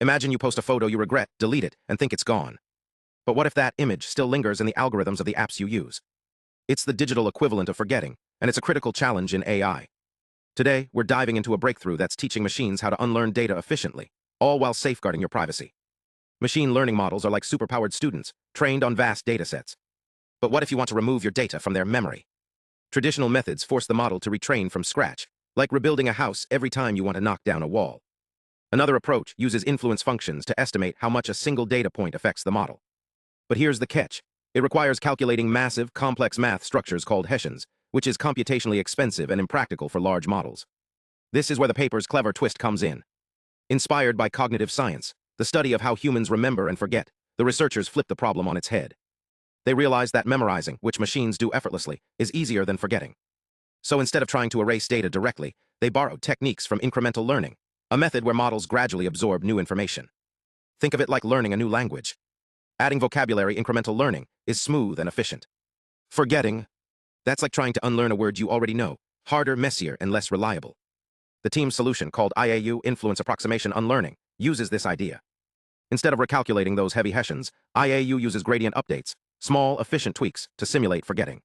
Imagine you post a photo you regret, delete it, and think it's gone. But what if that image still lingers in the algorithms of the apps you use? It's the digital equivalent of forgetting, and it's a critical challenge in AI. Today, we're diving into a breakthrough that's teaching machines how to unlearn data efficiently, all while safeguarding your privacy. Machine learning models are like superpowered students, trained on vast datasets. But what if you want to remove your data from their memory? Traditional methods force the model to retrain from scratch, like rebuilding a house every time you want to knock down a wall. Another approach uses influence functions to estimate how much a single data point affects the model. But here's the catch. It requires calculating massive, complex math structures called Hessians, which is computationally expensive and impractical for large models. This is where the paper's clever twist comes in. Inspired by cognitive science, the study of how humans remember and forget, the researchers flip the problem on its head. They realize that memorizing, which machines do effortlessly, is easier than forgetting. So instead of trying to erase data directly, they borrowed techniques from incremental learning, a method where models gradually absorb new information. Think of it like learning a new language. Adding vocabulary incremental learning is smooth and efficient. Forgetting, that's like trying to unlearn a word you already know, harder, messier, and less reliable. The team's solution, called IAU Influence Approximation Unlearning, uses this idea. Instead of recalculating those heavy Hessians, IAU uses gradient updates, small, efficient tweaks, to simulate forgetting.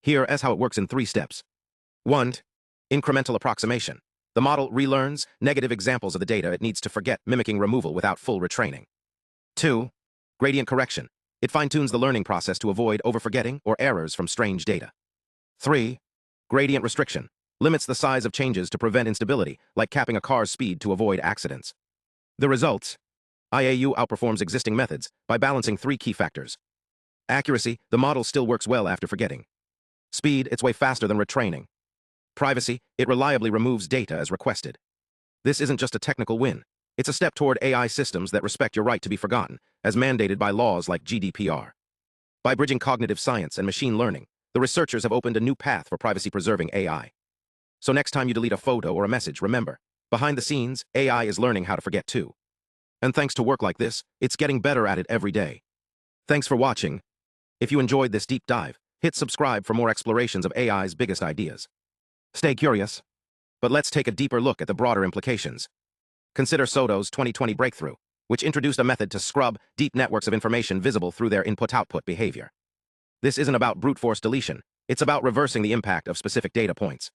Here is how it works in 3 steps. 1. Incremental approximation. The model relearns negative examples of the data it needs to forget, mimicking removal without full retraining. 2. Gradient correction. It fine-tunes the learning process to avoid overforgetting or errors from strange data. 3. Gradient restriction. Limits the size of changes to prevent instability, like capping a car's speed to avoid accidents. The results? IAU outperforms existing methods by balancing 3 key factors. Accuracy, the model still works well after forgetting. Speed, it's way faster than retraining. Privacy, it reliably removes data as requested. This isn't just a technical win. It's a step toward AI systems that respect your right to be forgotten, as mandated by laws like GDPR. By bridging cognitive science and machine learning, the researchers have opened a new path for privacy-preserving AI. So next time you delete a photo or a message, remember, behind the scenes, AI is learning how to forget too. And thanks to work like this, it's getting better at it every day. Thanks for watching. If you enjoyed this deep dive, hit subscribe for more explorations of AI's biggest ideas. Stay curious. But let's take a deeper look at the broader implications. Consider Soto's 2020 breakthrough, which introduced a method to scrub deep networks of information visible through their input-output behavior. This isn't about brute force deletion, it's about reversing the impact of specific data points.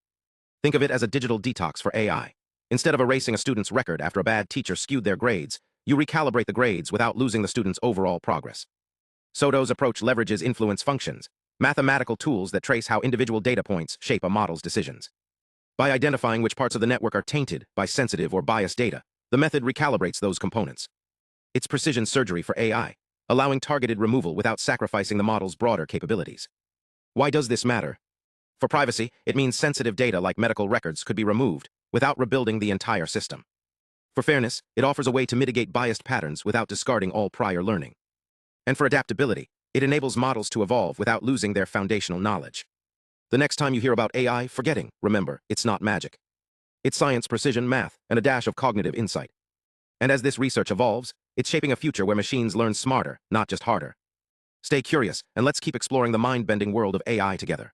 Think of it as a digital detox for AI. Instead of erasing a student's record after a bad teacher skewed their grades, you recalibrate the grades without losing the student's overall progress. Soto's approach leverages influence functions, mathematical tools that trace how individual data points shape a model's decisions. By identifying which parts of the network are tainted by sensitive or biased data, the method recalibrates those components. It's precision surgery for AI, allowing targeted removal without sacrificing the model's broader capabilities. Why does this matter? For privacy, it means sensitive data like medical records could be removed without rebuilding the entire system. For fairness, it offers a way to mitigate biased patterns without discarding all prior learning. And for adaptability, it enables models to evolve without losing their foundational knowledge. The next time you hear about AI forgetting, remember, it's not magic. It's science, precision, math, and a dash of cognitive insight. And as this research evolves, it's shaping a future where machines learn smarter, not just harder. Stay curious, and let's keep exploring the mind-bending world of AI together.